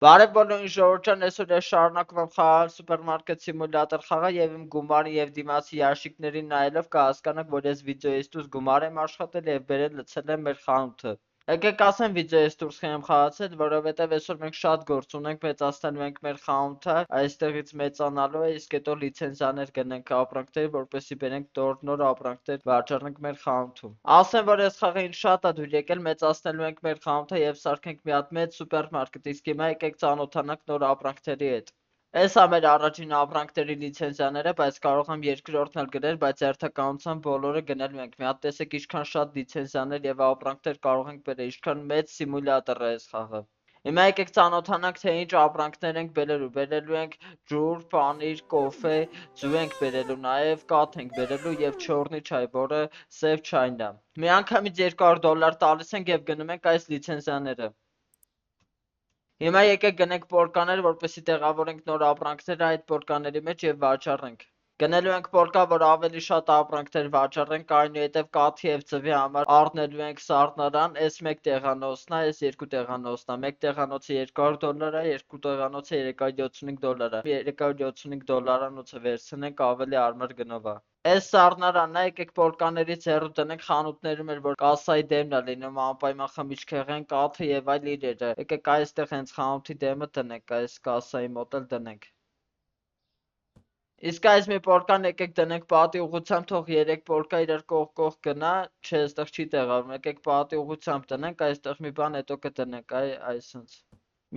Բարև բոլորին ժողովուրդ ջան, այսօր ես շարունակում եմ խաղալ սուպերմարկետ սիմուլյատոր խաղը եւ իմ գումարի եւ դիմացի ящիկներին նայելով կհասկանաք, որ ես վիդեոյից գումար եմ աշխատել եւ բերել լցել եմ մեր խանութը։ Եկեք ասեմ վիդեոյից դուրս եմ խաղացել, որովհետեւ այսօր մենք շատ գործ ունենք, մեծացնելու ենք մեր խանութը, այստեղից մեծանալու է, իսկ հետո լիցենզիաներ գնենք ապրանքների, որպեսզի բերենք նոր ապրանքներ վաճառենք մեր խանութում։ Ասեմ, որ այս խաղը ինձ շատ է դուր եկել, մեծացնելու ենք մեր խանութը եւ սարքենք մի հատ մեծ սուպերմարկետ, իսկ հիմա եկեք ծանոթանանք նոր ապրանքների հետ։ Էս է մեր առաջին ապրանքների լիցենզիաները, բայց կարող եմ երկրորդն էլ գնել, բայց հերթականությամբ բոլորը գնելու ենք։ Մի հատ տեսեք ինչքան շատ լիցենզիաներ եւ ապրանքներ կարող ենք բերել, ինչքան մեծ սիմուլյատոր է այս խաղը։ Հիմա եկեք ծանոթանանք, թե ինչ ապրանքներ ենք բերելու։ Բերելու ենք ջուր, պանիր, կոֆե, ձու ենք բերելու, նաև կաթ ենք բերելու եւ չորնի չայ, որը սև չայն է։ Միանգամից $200 տալիս ենք եւ գնում ենք այս լիցենզիաները։ Հիմա եկեք գնենք պոլկաներ, որպեսզի տեղավորենք նոր ապրանքները այդ պոլկաների մեջ եւ վաճառենք։ Գնելու ենք պոլկա, որ ավելի շատ ապրանքներ վաճառենք, այնուհետև կաթի եւ ձվի համար առնելու ենք սառնարան, այս մեկ տեղանոցն է, այս երկու տեղանոցն է, մեկ տեղանոցը $200 է, երկու տեղանոցը $375 է, $375-անոցը վերցնենք ավելի արմար գնով է։ Այս սառնարանն է, եկեք պոլկաներից հեռու տնենք խանութներում էր, որ կասայի դեմն է լինում, անպայման խմիչքեղեն, կաթը եւ այլ իրերը։ Եկեք այստեղ հենց խանութի դեմը տնենք, այս կասայի մոտ էլ դնենք։ Իսկ այս մի պոլկան եկեք դնենք պատի ուղղությամբ, թող 3 պոլկա իրար կողք գնա, չէ, այստեղ չի տեղավորվում, եկեք պատի ուղղությամբ տնենք, այստեղ մի բան հետո կդնենք, այսինց։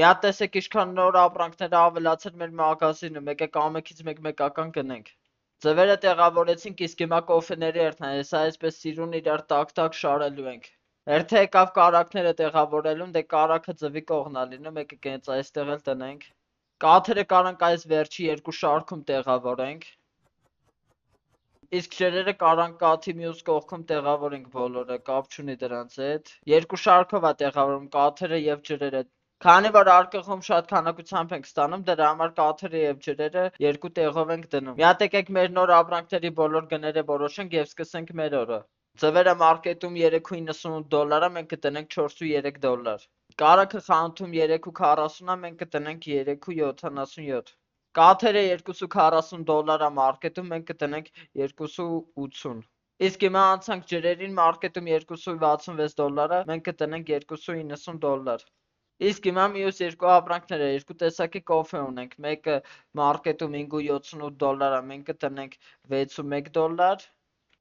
Մի հատ տեսեք ինչքան նոր ապրանքներ ավելացել մեր մագազինում, եկեք ամենից մեկ-մեկական գնենք։ Ձվերը տեղավորեցինք, իսկ հիմա կոֆեների հերթն է, հեսա այսպես սիրուն իրար տակ-տակ շարելու ենք։ Հերթը եկավ կարակները տեղավորելուն, դե կարակը ձվի կողմն է լինում, եկեք հենց այստեղ էլ տնենք։ Կաթերը կարանք այս վերջի երկու շարքում տեղավորենք։ Իսկ ջրերը կարանք կաթի մյուս կողքում տեղավորենք բոլորը, կապ չունի դրանց հետ։ Երկու շարքով է տեղավորում կաթերը եւ ջրերը։ Քանի որ արկղում շատ քանակությամբ ենք ստանում, դրա համար կաթերը եւ ջրերը երկու տեղով ենք դնում։ Մի հատ եկեք մեր նոր ապրանքների բոլոր գները որոշենք եւ սկսենք մեր օրը։ Ձվերը մարկետում $3.98 է, մենք կտնենք $4.3։ Կարագը խանութում 3.40 է, մենք կտնենք 3.77։ Կաթերը $2.40 է մարկետում, մենք կտնենք 2.80։ Իսկ հիմա անցանք ջրերին, մարկետում $2.66 է, մենք կտնենք $2.90։ Իսկ հիմա մյուս երկու ապրանքները, երկու տեսակի կոֆե ունենք, մեկը մարկետում $5.78 է, մենք կտնենք $6.1։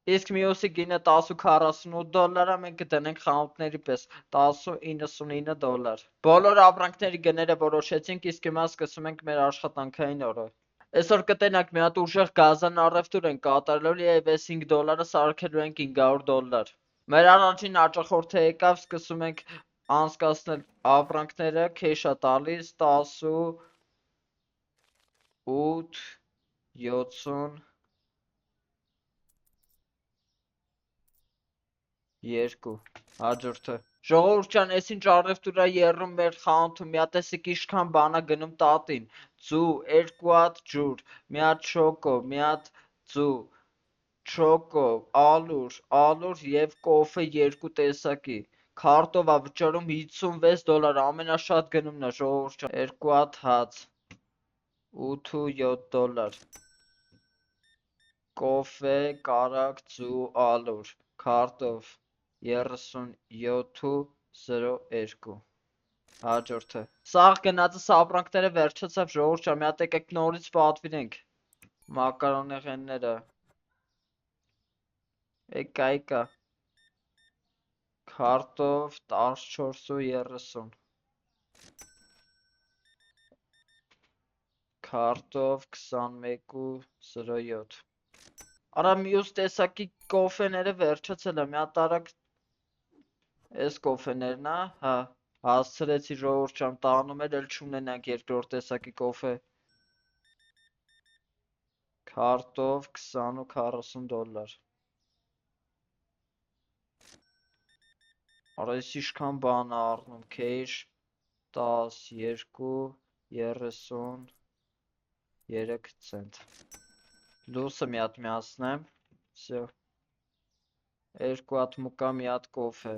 Իսկ մյուսի գինը $10.48 է, մենք կտնենք խանութների պես $10.99։ Բոլոր ապրանքների գները որոշեցինք, իսկ հիմա սկսում ենք մեր աշխատանքային օրը։ Այսօր կտենակ մի հատ ուժեղ գազան առևտուր ենք կատարելու եւ այս $5 սարքելու ենք $500։ Մեր առաջին հաճախորդը եկավ, սկսում ենք անցկացնել ապրանքները, քեշ է տալիս 18 70 2 հաջորդը ժողովուրդ ջան, այս ինչ առևտուր է եռում մեր խանութում, մի հատ տեսեք ինչքան բան է գնում տատին, ձու, 2 հատ ջուր, մի հատ շոկո, մի հատ ձու, շոկո, ալուր եւ կոֆե երկու տեսակի, քարտով է վճարում $56, ամենաշատ գնումն է ժողովուրդ ջան, 2 հատ հաց, $8.7, կոֆե, կարագ, ձու, ալուր, քարտով 37.02 հաջորդը սաղ գնացս ապրանքները վերջացավ ժողովուրդ ջան, մի հատ եկեք նորից պատվիրենք մակարոնեղենները, եկա քարտով 14.30 քարտով 21.07 Արա մյուս տեսակի կոֆեները վերջացել է, մի հատ արագ Էս կոֆեներն է, հա, հասցրեցի ժողովուրդ ջան, տանում էլ չունենանք երկրորդ տեսակի կոֆե։ Քարտով 20.40 Արա ես ինչքան բան է առնում, քեշ 12.33 ցենտ։ Լուսը մի հատ միացնեմ, всё։ 2 հատ մուկա, մի հատ կոֆե։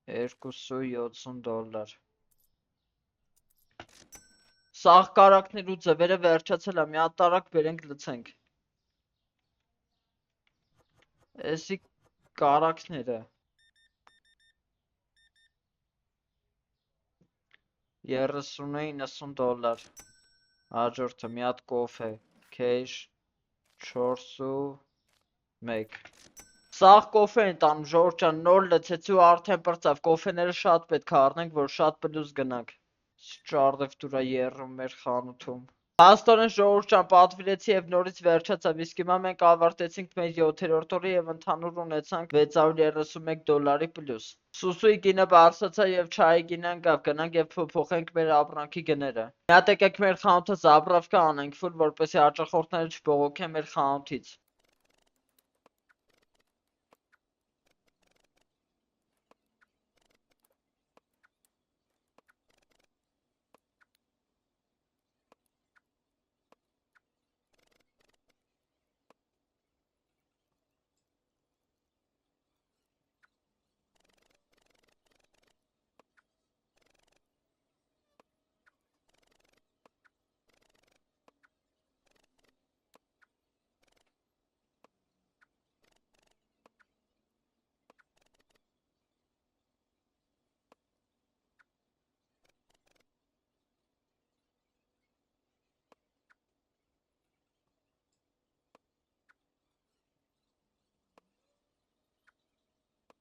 $2.70 Սաղ կարակներ ու ձվերը վերջացել է, մի հատ տարակ բերենք լցենք։ Էսի կարակները 30-90 դոլար։ Հաջորդը մի հատ կոֆե, քեշ 4.1։ Սաղ կոֆե են տանում, ժողովուրդ ջան, նոր լցեցի ու արդեն պրծավ, կոֆեները շատ պետք է առնենք, որ շատ պլյուս գնանք։ Ճարդև դուրա երում մեր խանութում։ Փաստորեն ժողովուրդ ջան, պատվիրեցի եւ նորից վերջացավ, իսկ հիմա մենք ավարտեցինք մեր 7-րդ օրը եւ ընդհանուր ունեցանք 631 դոլարի պլյուս։ Սուսուի գինը բարձրացա եւ չայի գինը ընկավ, գնանք եւ փոփոխենք մեր ապրանքի գները։ Մի հատ եկեք մեր խանութը զաբրավկա անենք ֆուլ, որպեսզի հաճախորդները չբողոքեն մեր խանութից։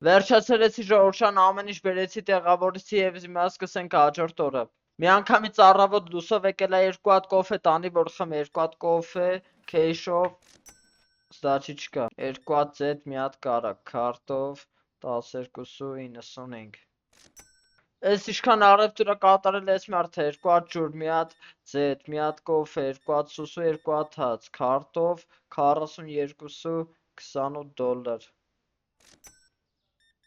Վերջացրեցի ժողովուրդ ջան, ամեն ինչ բերեցի տեղավորեցի եւ հիմա սկսենք հաջորդ օրը։ Միանգամից առավոտ լուսով եկել է 2 հատ կոֆե տանի, որ խմի, 2 հատ կոֆե, քեշով, ստաչի չկա, 2 հատ ձետ, մի հատ կարակ, քարտով 12.95։ Էս ինչքան առևտուրա կատարել ես մարդը, 2 հատ ջուր, մի հատ ձետ, մի հատ կոֆե, 2 հատ սուսու, 2 հատ հաց, քարտով 42.28 դոլար։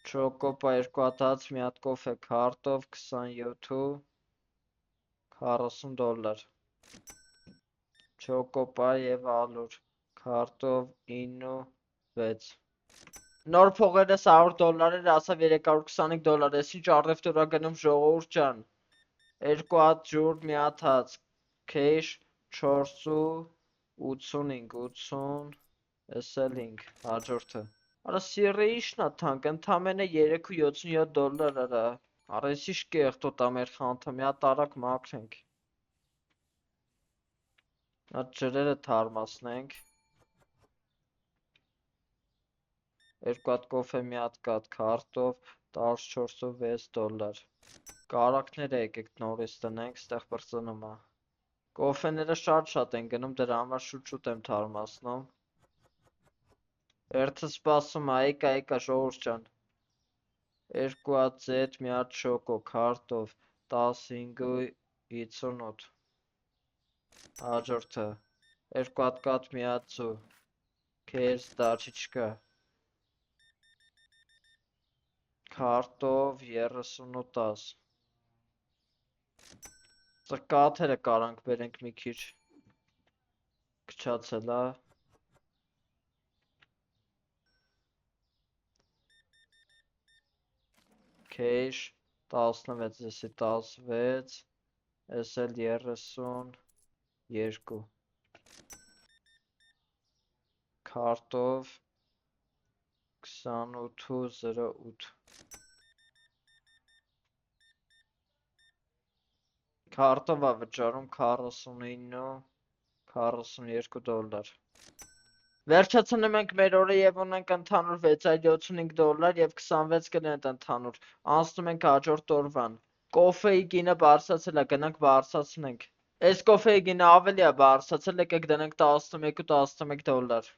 Չոկոպա 2 հատ հաց, մի հատ կոֆե, քարտով 27.40 դոլար։ Չոկոպա եւ ալուր, քարտով 9.6։ Նոր փողերը 100 դոլար էր, ասավ 325 դոլար, ես ինչ առևտուրա գնում ժողովուրդ ջան։ 2 հատ ջուր, մի հատ հաց, քեշ 4.85, էս էլ 5, հաջորդը։ Արա սիրը իշնա թանկ, ընդամենը 3.77 դոլար արա։ Արա ես իշ կեղտոտ ա մեր խանութը, մի հատ տարակ մաքրենք։ Այդ ջրերը թարմացնենք։ 2 հատ կոֆե, մի հատ կաթ, քարտով 14.6 դոլար։ Կարակները եկեք նորից տնենք, ստեղ բրծնում ա։ Կոֆեները շատ են գնում, դրա համար շուտ եմ թարմացնում։ Երթը սպասում ա, եկա ժողովուրդ ջան։ 2 հատ ձետ, մի հատ շոկո, քարտով 15.58։ Հաջորդը 2 հատ կաթ, մի հատ ձու, քեզ դաչի չկա, քարտով 30.10։ Սա կաթերը կարանք բերենք մի քիչ, քչացել ա։ Քեշ 16, եսի 16, ես էլ 32, քարտով 28.08, քարտով ա վճարում 49.42 դոլար։ Վերջացնում ենք մեր օրը եւ ունենք ընդհանուր 675 դոլար եւ 26 կլենտ ընդհանուր։ Անցնում ենք հաջորդ օրվան։ Կոֆեի գինը բարձրացել է, գնանք բարձրացնենք։ Այս կոֆեի գինը ավելի է բարձրացել, եկեք դնենք 11 դոլար։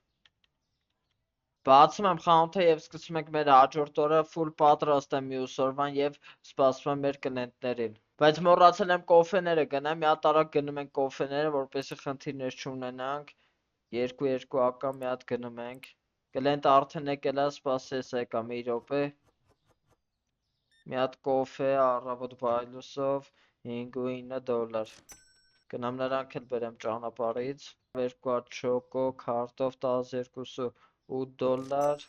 Բացում եմ խանութը եւ սկսում ենք մեր հաջորդ օրը, ֆուլ պատրաստ եմ մյուս օրվան եւ սպասում եմ մեր կլենտներին։ Բայց մոռացել եմ կոֆեները գնամ, մի հատ տարակ գնում ենք կոֆեները, որպեսզի խնդիրներ չունենանք։ 2 ակամ մի հատ գնում ենք, կլենտ արդեն եկել է, սպասես եկա մի րոպե, մի հատ կոֆե առավոտ բայլուսով 5.9 դոլար, գնամ նրանք էլ բերեմ ճանապարհից, 2 հատ չոկո, քարտով 12.8 դոլար,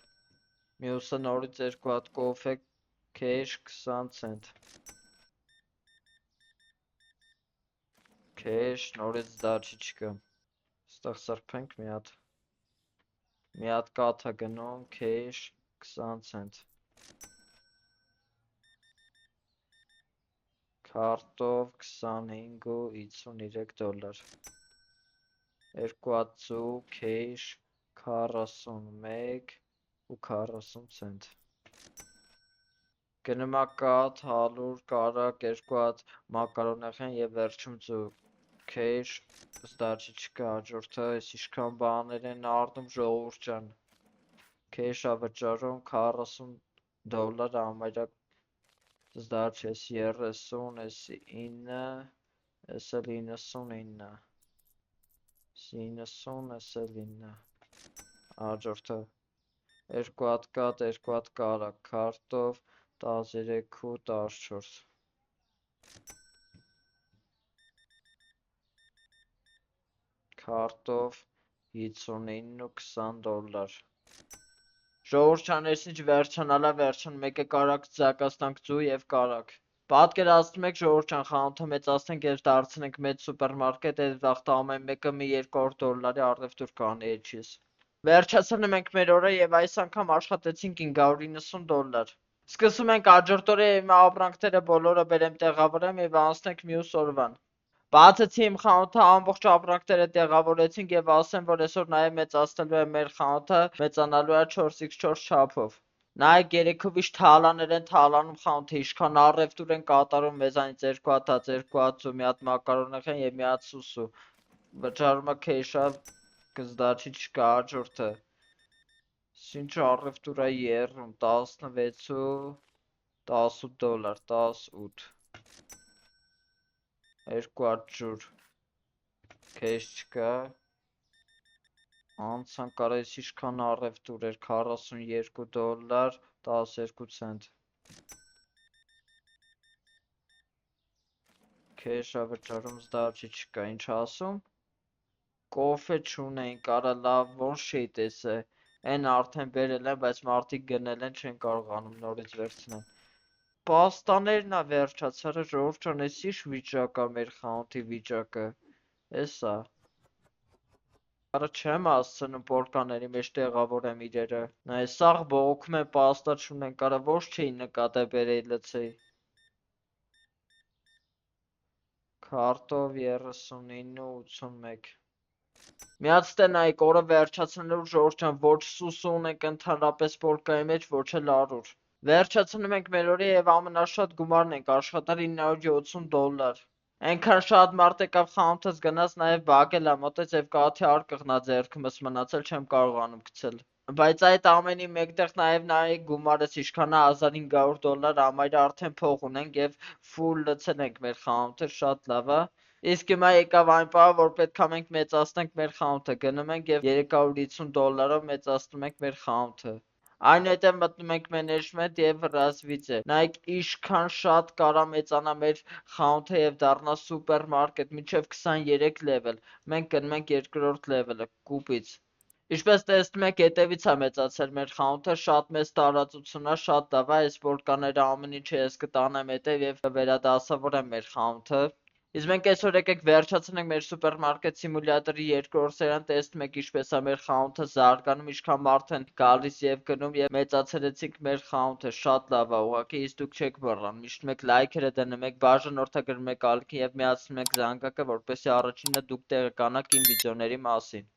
մյուսը նորից 2 հատ կոֆե, քեշ 20 ցենտ, Քեշ, նորից դաչի չկա։ Ստեղ սրբենք մի հատ կաթա գնում, քեշ 20 ցենտ։ Քարտով 25.53 դոլար։ 2 հատ ծու, քեշ 41.40 ցենտ։ Գնում է կաթ, հալուր, կարակ, 2 հատ մակարոնեղեն եւ վերջում ծու։ Քեշ, ստարջի չկա, հաջորդը այս իշքան բաներ են առնում ժողովուրդ ջան։ Քեշ ա վճարում 40 դոլար ամայրակ ստարջի, էս 30, էս 9, էս էլ 99, էս 90, էս էլ 9, հաջորդը 2 հատ կաթ, 2 հատ կարակ, քարտով 13.14 քարտով 59.20 դոլար։ Ժողովուրդ ջան, այս ինչ վերջանալա վերջան մեկը կարակ ձակաստանք ծու եւ կարակ։ Պատկերացնում եք ժողովուրդ ջան, խանութը մեծացնենք եւ դարձնենք մեծ սուպերմարկետ, այդ վաղտը ամեն մեկը մի 200 դոլարի առևտուր կանի էջիս։ Վերջացնում ենք մեր օրը եւ այս անգամ աշխատեցինք 590 դոլար։ Սկսում ենք հաջորդ օրը իմ ապրանքները բոլորը բերեմ տեղավորեմ եւ անցնենք մյուս օրվան։ Բացեցի իմ խանութը, ամբողջ ապրանքները տեղավորեցինք եւ ասեմ, որ այսօր նաեւ մեծացնելու է մեր խանութը, մեծանալու է 4x4 չափով։ Նայեք երեքովիշ թալաներ են թալանում խանութը, ինչքան առևտուր են կատարում մեզանից 2 հատ հաց, 2 հատ ծու, մի հատ մակարոնեղեն եւ մի հատ սուսու։ Վճարումը քեշա կզդաչի չկա, հաջորդը։ Ինչ առևտուր է եռում 16.18 դոլար, 18 2 հատ ջուր, քեշ չկա, անցանք կարես իշքան առևտուր էր 42 դոլար, 12 ցենտ, քեշ ա վճարում զդարջի չկա, ինչ ասում, կոֆե չունեին, կարա լավ ոնց չի տեսե, են արդեն բերել են, բայց մարդիկ գնել են չեն կարողանում նորից վերցնեն։ Պաստաներն ա վերջացարը ժողովուրդ ջան, էս ինչ վիճակ ա մեր խանութի վիճակը, էսա։ Արա չեմ հասցնում պորկաների մեջ տեղավորեմ իրերը։ Նայ սաղ բողոքում են պաստա չունեն, կարա ոչ չէի նկատե բերեի լցեի։ Քարտով 39.81 Միած նայեք օրը վերջացնելու ժողովուրդ ջան, ոչ սուս ունենք ընդհանրապես պորկայի մեջ, ոչ էլ առուր։ Վերջացնում ենք մեր օրը եւ ամենաշատ գումարն ենք աշխատել 970 դոլար։ Այնքան շատ մարդ եկավ խանութս գնաց, նաեւ բակել ա մոտեց եւ կաթի արկղնա ձեռքումս մնացել չեմ կարողանում գցել։ Բայց այդ ամենի մեկտեղ նաեւ նայեք գումարս ինչքան է 1500 դոլար, ամայր արդեն փող ունենք եւ ֆուլ լցել ենք մեր խանութը, շատ լավ է։ Իսկ հիմա եկավ այն պահը, որ պետք է մենք մեծացնենք մեր խանութը, գնում ենք եւ 350 դոլարով մեծացնում ենք մեր խանութը։ Այնուհետև մտնում ենք մենեջմենտ եւ ռազմիցե։ Նայեք ինչքան շատ կարա մեծանա մեր խանութը եւ դառնա սուպերմարկետ, մինչեւ 23 level։ Մենք գնում ենք երկրորդ level-ը, կուպից։ Ինչպես տեսնում եք, հետևից է մեծացել մեր խանութը, շատ մեծ տարածություն է, շատ լավ է, այս պորկաները ամեն ինչը ես կտանեմ հետև եւ կվերադասավորեմ մեր խանութը։ Իսկ մենք այսօր եկեք վերջացնենք մեր սուպերմարկետ սիմուլյատորի երկրորդ սերիան, տեսնում եք ինչպես է մեր խանութը զարգանում, ինչքան մարդ են գալիս եւ գնում եւ մեծացրեցինք մեր խանութը, շատ լավ է, ուղղակի իսկ դուք չեք մոռանում, միշտ մեկ լայքերը դնում եք, բաժանորդագրում եք ալիքին եւ միացնում եք զանգակը, որպեսզի առաջինը դուք տեղեկանաք իմ վիդեոների մասին։